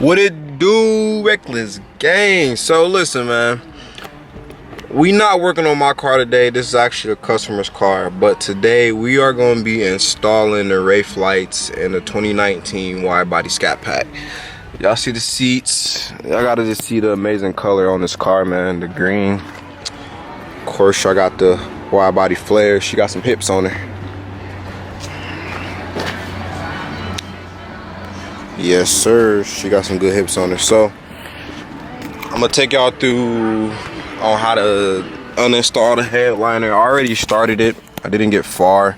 What it do, Reckless Gang? So listen, man, we not working on my car today. This is actually a customer's car, but today we are going to be installing the Wraith lights in the 2019 widebody Scat pack. Y'all see the seats? Y'all gotta just see the amazing color on this car, man. The green. Of course, I got the widebody flare. She got some hips on her. Yes, sir. She got some good hips on her. So I'm gonna take y'all through on how to uninstall the headliner. I already started it. I didn't get far.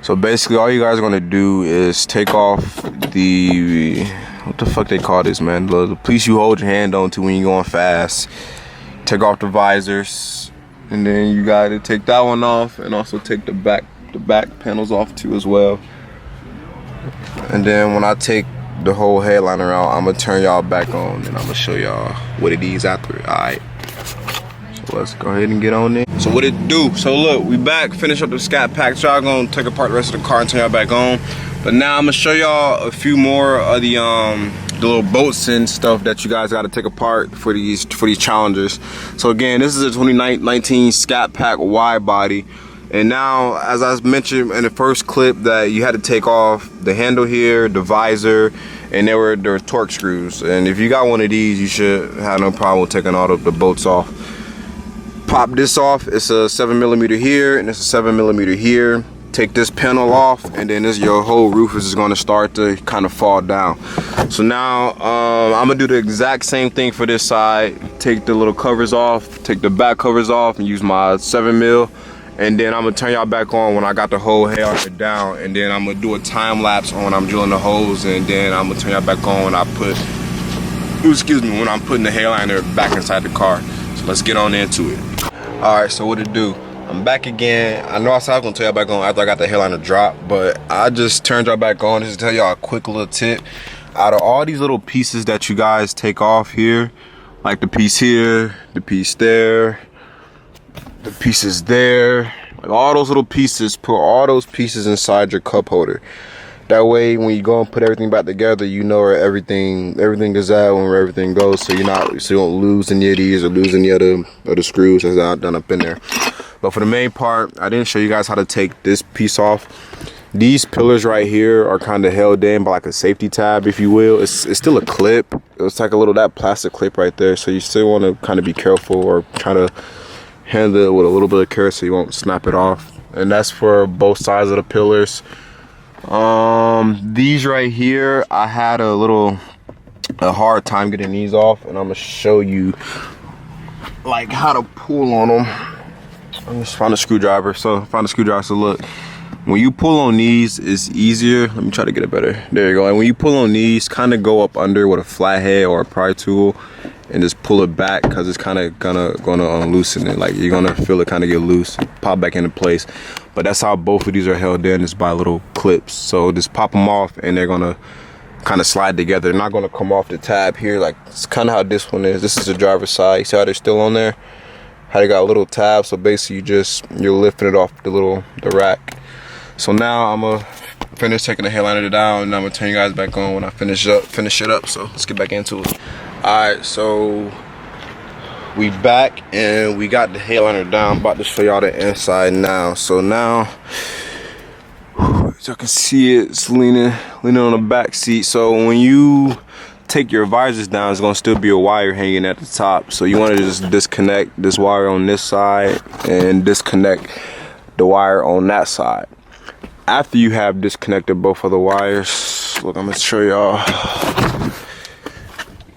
So basically, all you guys are gonna do is take off the, what the fuck they call this, man? The piece you hold your hand on to when you're going fast. Take off the visors, and then you gotta take that one off, and also take the back panels off too as well. And then when I take the whole headliner out, I'm gonna turn y'all back on, and I'm gonna show y'all what it is after it. All right. So let's go ahead and get on it. So what it do? So look, we back, finish up the Scat pack. So y'all gonna take apart the rest of the car and turn y'all back on. But now I'm gonna show y'all a few more of the little bolts and stuff that you guys gotta take apart for these challengers. So again, this is a 2019 Scat pack wide body. And now, as I mentioned in the first clip, that you had to take off the handle here, the visor, and there were torque screws. And if you got one of these, you should have no problem with taking all of the bolts off. Pop this off. It's a 7mm here, and it's a 7mm here. Take this panel off, and then your whole roof is going to start to kind of fall down. So now I'm gonna do the exact same thing for this side. Take the little covers off, take the back covers off, and use my 7mm. And then I'm gonna turn y'all back on when I got the whole headliner down, and then I'm gonna do a time lapse on when I'm drilling the holes, and then I'm gonna turn y'all back on when I put, when I'm putting the headliner back inside the car. So let's get on into it. All right, so what it do? I'm back again. I know I said I was gonna tell y'all back on after I got the headliner dropped, but I just turned y'all back on just to tell y'all a quick little tip. Out of all these little pieces that you guys take off here, like the piece here, the piece there, the pieces there, like all those little pieces, put all those pieces inside your cup holder. That way when you go and put everything back together, you know where everything is at, where everything goes, so you don't lose any of these or lose any other screws that's not done up in there. But for the main part, I didn't show you guys how to take this piece off. These pillars right here are kind of held in by like a safety tab, if you will. It's still a clip. It's like that plastic clip right there, so you still want to kind of be careful or try to handle it with a little bit of care so you won't snap it off. And that's for both sides of the pillars. These right here, I had a hard time getting these off, and I'm gonna show you like how to pull on them. I'm just find a screwdriver. So look, when you pull on these, it's easier. Let me try to get it better. There you go. And when you pull on these, kind of go up under with a flathead or a pry tool and just pull it back, because it's kind of gonna unloosen it. Like, you're gonna feel it kind of get loose, pop back into place. But that's how both of these are held in, is by little clips. So just pop them off, and they're gonna kind of slide together. They're not gonna come off the tab here. Like, it's kind of how this one is. This is the driver's side. You see how they're still on there? How they got a little tab. So basically, you're lifting it off the rack. So now I'm gonna finish taking the headliner down, and I'm gonna turn you guys back on when I finish it up. So let's get back into it. All right, so we back and we got the headliner down. About to show y'all the inside now. So now, as y'all can see, it's leaning on the back seat. So when you take your visors down, there's gonna still be a wire hanging at the top. So you want to just disconnect this wire on this side and disconnect the wire on that side. After you have disconnected both of the wires, look, I'm gonna show y'all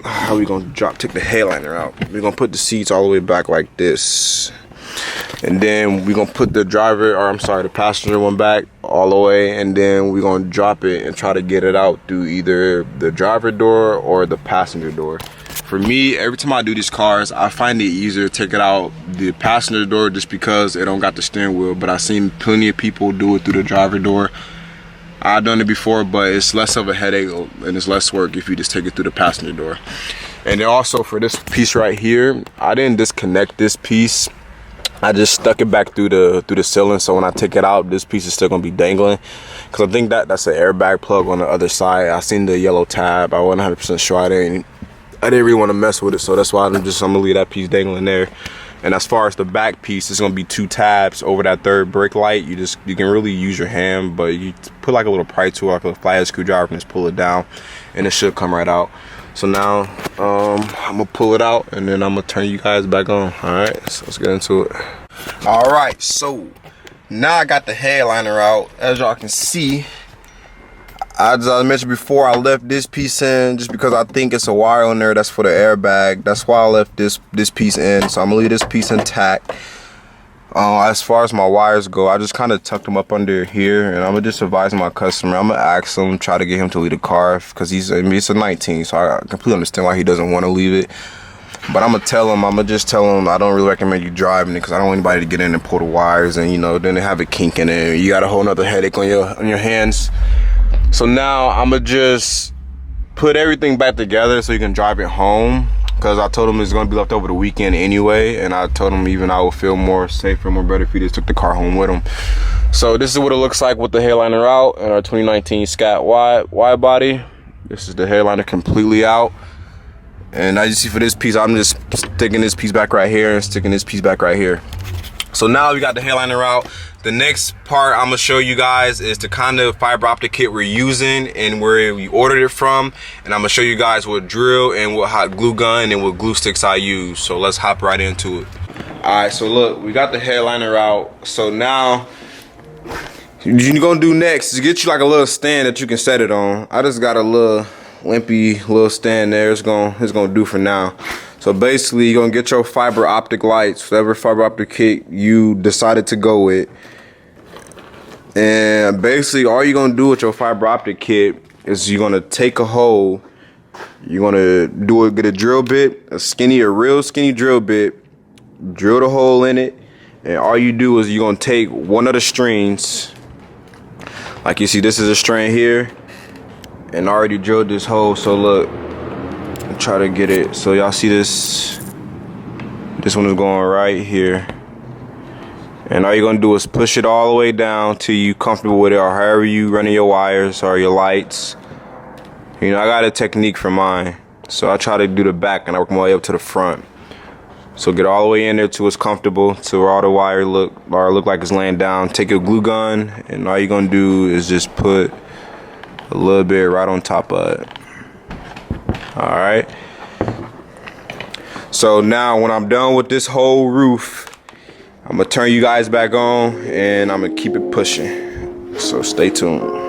how we gonna take the headliner out. We're gonna put the seats all the way back like this, and then we're gonna put the passenger one back all the way, and then we're gonna drop it and try to get it out through either the driver door or the passenger door. For me, every time I do these cars, I find it easier to take it out the passenger door, just because it don't got the steering wheel. But I've seen plenty of people do it through the driver door. I've done it before, but it's less of a headache and it's less work if you just take it through the passenger door. And then also for this piece right here, I didn't disconnect this piece. I just stuck it back through the ceiling, so when I take it out, this piece is still gonna be dangling. Cause I think that's an airbag plug on the other side. I seen the yellow tab. I wasn't 100% sure. I didn't really want to mess with it, so that's why I'm gonna leave that piece dangling there. And as far as the back piece, it's gonna be 2 tabs over that third brake light. You can really use your hand, but you put like a little pry tool, like a flathead screwdriver, and just pull it down, and it should come right out. So now I'm gonna pull it out, and then I'm gonna turn you guys back on. All right, so let's get into it. All right, so now I got the headliner out. As y'all can see, as I mentioned before, I left this piece in just because I think it's a wire on there that's for the airbag. That's why I left this piece in. So I'm gonna leave this piece intact. As far as my wires go, I just kind of tucked them up under here, and I'm gonna just advise my customer. I'm gonna ask him, try to get him to leave the car, because it's a 19, so I completely understand why he doesn't want to leave it. But I'm gonna just tell him I don't really recommend you driving it, because I don't want anybody to get in and pull the wires, and then they have a kink in it. You got a whole nother headache on your hands. So now I'm gonna just put everything back together so you can drive it home, because I told him it's gonna be left over the weekend anyway, and I told him even I would feel more safer, more better if he just took the car home with him. So this is what it looks like with the headliner out and our 2019 Scat wide body. This is the headliner completely out. And as you see for this piece, I'm just sticking this piece back right here and sticking this piece back right here. So now we got the headliner out. The next part I'm gonna show you guys is the kind of fiber optic kit we're using and where we ordered it from. And I'm gonna show you guys what drill and what hot glue gun and what glue sticks I use. So let's hop right into it. All right, so look, we got the headliner out. So now, what you're gonna do next is get you like a little stand that you can set it on. I just got a little limpy little stand there. It's gonna do for now. So basically, you're gonna get your fiber optic lights, whatever fiber optic kit you decided to go with. And basically, all you're gonna do with your fiber optic kit is you're gonna take a hole. You're gonna get a drill bit, a real skinny drill bit, drill the hole in it, and all you do is you're gonna take one of the strings. Like you see, this is a string here, and I already drilled this hole. So look, I'll try to get it. So y'all see this? This one is going right here. And all you're gonna do is push it all the way down till you comfortable with it, or however you running your wires or your lights. I got a technique for mine. So I try to do the back and I work my way up to the front. So get all the way in there till it's comfortable, to where all the wire look like it's laying down. Take your glue gun, and all you're gonna do is just put a little bit right on top of it. All right. So now when I'm done with this whole roof, I'm gonna turn you guys back on, and I'm gonna keep it pushing. So stay tuned.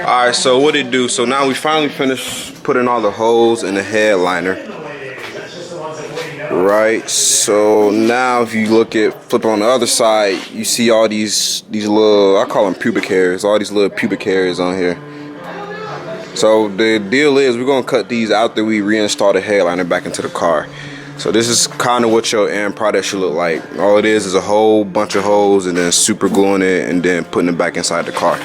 Alright, so what it do? So now we finally finished putting all the holes in the headliner. Right, so now if you flip on the other side, you see all these little, I call them pubic hairs, all these little pubic hairs on here. So the deal is we're gonna cut these after we reinstall the headliner back into the car. So this is kind of what your end product should look like. All it is a whole bunch of holes and then super gluing it and then putting it back inside the car.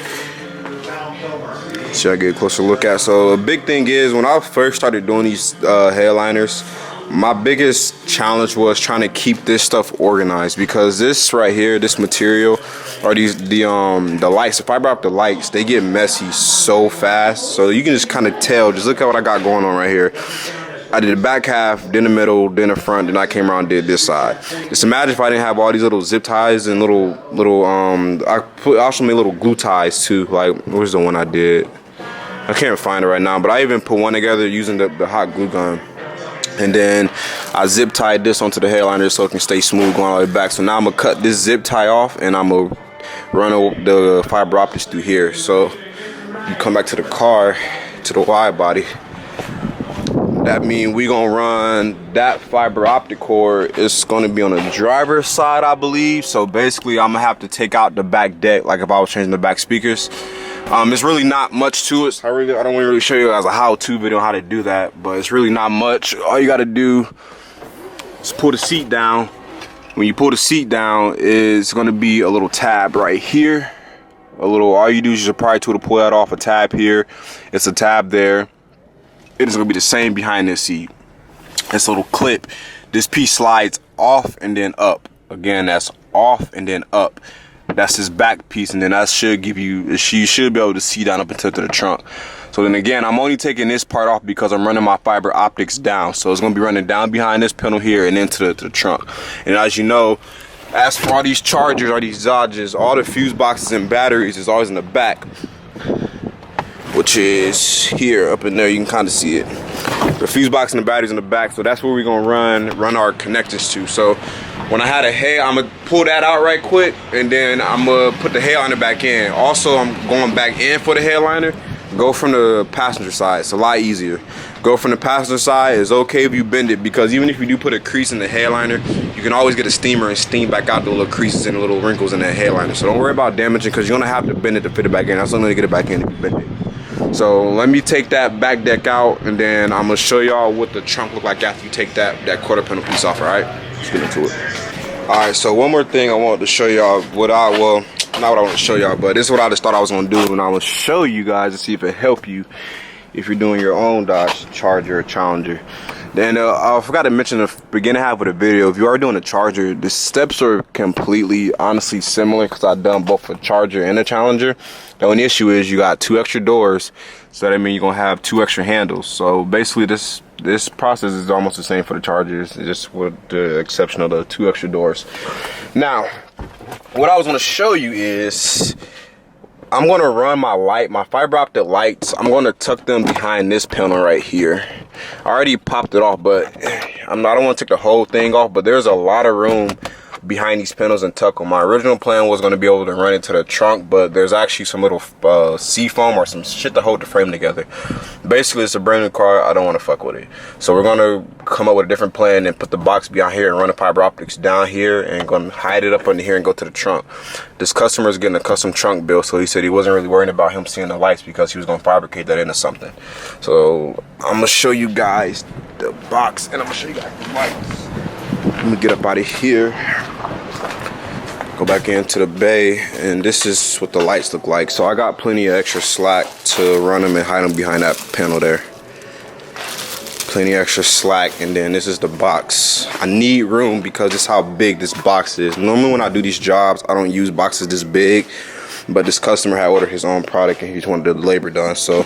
So I get a closer look at. So a big thing is when I first started doing these headliners, my biggest challenge was trying to keep this stuff organized, because this right here, this material, or the lights, the fiber optic lights, they get messy so fast. So you can just kind of tell. Just look at what I got going on right here. I did the back half, then the middle, then the front, then I came around and did this side. Just imagine if I didn't have all these little zip ties and I also made little glue ties too. Like, where's the one I did? I can't find it right now, but I even put one together using the hot glue gun. And then I zip tied this onto the headliner so it can stay smooth going all the way back. So now I'm gonna cut this zip tie off and I'm gonna run the fiber optics through here. So you come back to the car, to the wide body. That means we gonna run that fiber optic cord. It's gonna be on the driver's side, I believe. So basically I'm gonna have to take out the back deck, like if I was changing the back speakers. It's really not much to it. So I don't want to really show you guys a how-to video on how to do that, but it's really not much. All you gotta do is pull the seat down. When you pull the seat down, it's gonna be a little tab right here. All you do is use a pry tool to pull that off. A tab here. It's a tab there. It is gonna be the same behind this seat. This little clip. This piece slides off and then up. Again, that's off and then up. That's this back piece, and then that should give you, you should be able to see down up into the trunk. So then again, I'm only taking this part off because I'm running my fiber optics down. So it's gonna be running down behind this panel here and into the trunk. And as you know, as for all these chargers or these Dodges, all the fuse boxes and batteries is always in the back, which is here up in there. You can kind of see it. The fuse box and the batteries in the back. So that's where we're gonna run our connectors to. So when I had a head, I'm gonna pull that out right quick, and then I'm gonna put the headliner back in. Also, I'm going back in for the headliner. Go from the passenger side. It's a lot easier. Go from the passenger side. It's okay if you bend it, because even if you do put a crease in the headliner, you can always get a steamer and steam back out the little creases and the little wrinkles in that headliner. So don't worry about damaging, because you're gonna have to bend it to fit it back in. That's only gonna get it back in if you bend it. So let me take that back deck out, and then I'm gonna show y'all what the trunk look like after you take that quarter panel piece off. All right, let's get into it. All right, so one more thing I wanted to show y'all. Not what I want to show y'all, but this is what I just thought I was gonna do, and I will show you guys to see if it help you if you're doing your own Dodge Charger or Challenger. Then I forgot to mention the beginning half of the video. If you are doing a Charger, the steps are completely, honestly similar, because I've done both a Charger and a Challenger. The only issue is you got 2 extra doors, so that means you're gonna have 2 extra handles. So basically, this process is almost the same for the Chargers, just with the exception of the 2 extra doors. Now, what I was gonna show you is I'm gonna run my fiber optic lights. I'm gonna tuck them behind this panel right here. I already popped it off, but I don't want to take the whole thing off, but there's a lot of room behind these panels and tuck them. My original plan was going to be able to run it to the trunk, but there's actually some little seafoam or some shit to hold the frame together. Basically, it's a brand new car. I don't want to fuck with it. So we're going to come up with a different plan and put the box behind here and run the fiber optics down here and going to hide it up under here and go to the trunk. This customer is getting a custom trunk built, so he said he wasn't really worried about him seeing the lights because he was going to fabricate that into something. So I'm going to show you guys the box, and I'm going to show you guys the lights. Let me get up out of here, go back into the bay, and this is what the lights look like. So I got plenty of extra slack to run them and hide them behind that panel there. Plenty extra slack, and then this is the box. I need room because this is how big this box is. Normally when I do these jobs, I don't use boxes this big, but this customer had ordered his own product and he just wanted the labor done. So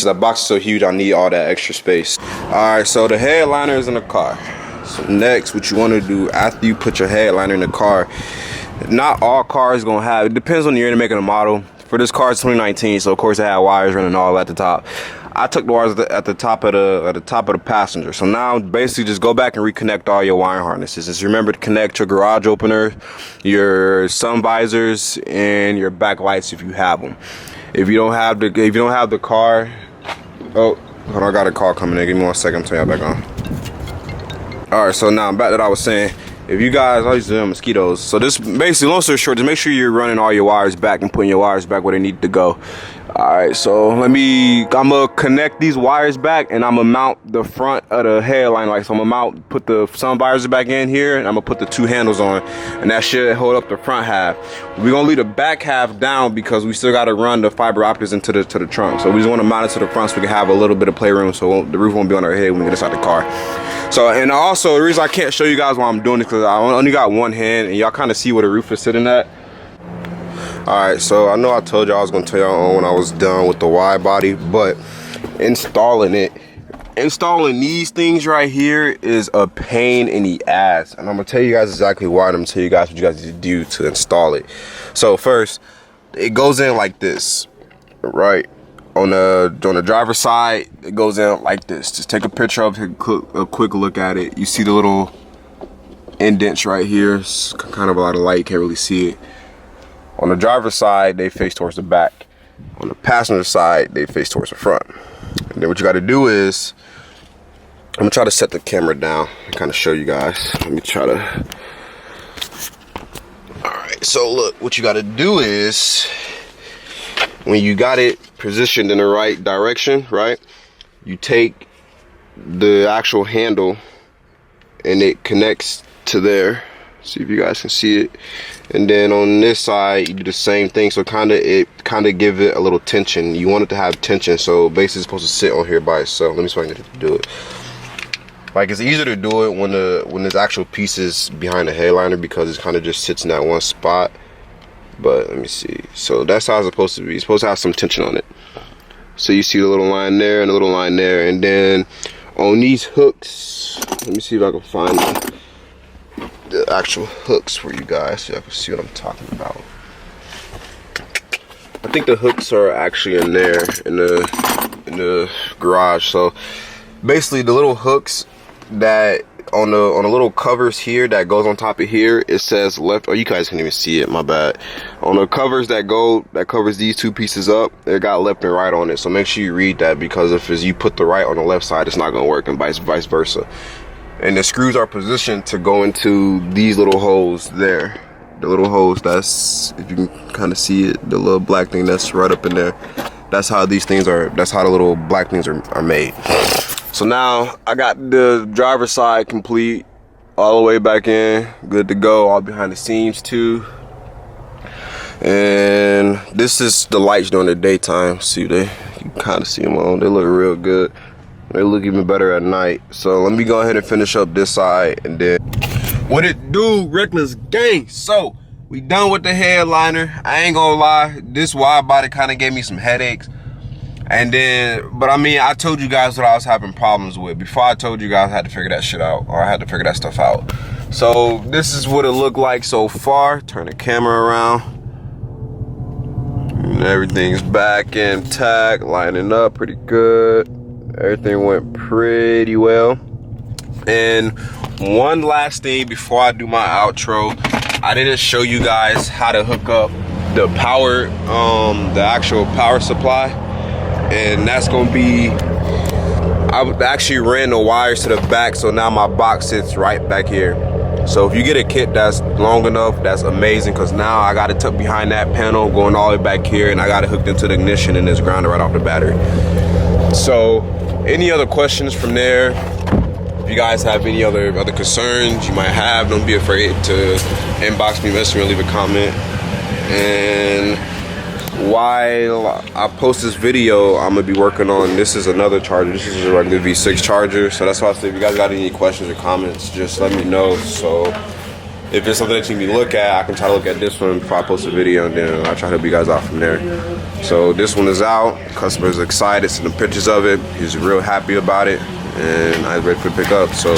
that box is so huge, I need all that extra space. All right, so the headliner is in the car. So next, what you want to do after you put your headliner in the car, not all cars gonna have, it depends on the year, the make, and the model. For this car, it's 2019, so of course it had wires running all at the top. I took the wires at the top of the passenger. So now basically just go back and reconnect all your wiring harnesses. Just remember to connect your garage opener, your sun visors, and your back lights if you have them. If you don't have the car, oh, hold on, I got a call coming in. Give me 1 second. I'm turning y'all back on. All right, so now back that I was saying, if you guys, I used to do mosquitoes. So this basically, long story short, just make sure you're running all your wires back and putting your wires back where they need to go. All right, so I'm gonna connect these wires back, and I'm gonna mount the front of the headline light. So I'm gonna put the sun visors back in here, and I'm gonna put the 2 handles on, and that should hold up the front half. We're gonna leave the back half down because we still gotta run the fiber optics into the trunk. So we just wanna mount it to the front so we can have a little bit of playroom, so the roof won't be on our head when we get inside the car. So, and also the reason I can't show you guys while I'm doing this because I only got one hand, and y'all kind of see where the roof is sitting at. Alright, so I know I told y'all I was going to tell y'all when I was done with the wide body, but installing it Installing these things right here is a pain in the ass, and I'm gonna tell you guys exactly why. I'm gonna tell you guys what you guys need to do to install it. So first, it goes in like this, right? On the driver's side, it goes in like this. Just take a picture of it, a quick look at it. You see the little indents right here. It's kind of a lot of light, you can't really see it. On the driver's side, they face towards the back. On the passenger side, they face towards the front. And then what you got to do is, I'm gonna try to set the camera down and kind of show you guys. Let me try to. All right, so look, what you got to do is, when you got it positioned in the right direction, right, you take the actual handle and it connects to there. See if you guys can see it. And then on this side, you do the same thing. So it kind of give it a little tension. You want it to have tension. So basically, it's supposed to sit on here by itself. Let me see if I can do it. Like, it's easier to do it when there's actual pieces behind the headliner, because it kind of just sits in that one spot. But let me see. So that's how it's supposed to be. It's supposed to have some tension on it. So you see the little line there and the little line there. And then on these hooks, let me see if I can find the actual hooks for you guys so you can see what I'm talking about. I think the hooks are actually in there in the garage. So basically, the little hooks that on the little covers here that goes on top of here, it says left. Oh, you guys can't even see it, my bad. On the covers that covers these two pieces up, it got left and right on it. So make sure you read that, because if you put the right on the left side, it's not gonna work, and vice versa. And the screws are positioned to go into these little holes there. The little holes, that's, if you can kind of see it, the little black thing that's right up in there. That's how these things are, that's how the little black things are made. So now I got the driver's side complete, all the way back in, good to go, all behind the scenes too. And this is the lights during the daytime. See, you can kind of see them on, they look real good. They look even better at night. So let me go ahead and finish up this side, and then what it do, Reckless Gang. So we done with the headliner. I ain't gonna lie, this wide body kind of gave me some headaches. And then, but I mean, I told you guys what I was having problems with. Before I told you guys I had to figure that shit out, or I had to figure that stuff out. So this is what it looked like so far. Turn the camera around. And everything's back intact, lining up pretty good. Everything went pretty well. And one last thing before I do my outro, I didn't show you guys how to hook up the power, the actual power supply. And that's gonna be, I actually ran the wires to the back, so now my box sits right back here. So if you get a kit that's long enough, that's amazing, because now I got it tucked behind that panel, going all the way back here, and I got it hooked into the ignition, and it's grounded right off the battery. So any other questions from there? If you guys have any other concerns you might have, don't be afraid to inbox me, message me, or leave a comment. And while I post this video, I'm gonna be working on, this is another charger. This is a regular V6 charger. So that's why I say, if you guys got any questions or comments, just let me know. So if it's something that you need to look at, I can try to look at this one before I post a video, and then I'll try to help you guys out from there. So this one is out. Customer's excited, sending pictures of it. He's real happy about it, and I'm ready to pick up. So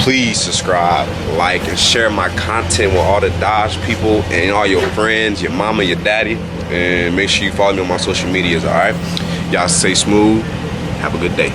please subscribe, like, and share my content with all the Dodge people and all your friends, your mama, your daddy. And make sure you follow me on my social medias, all right? Y'all stay smooth. Have a good day.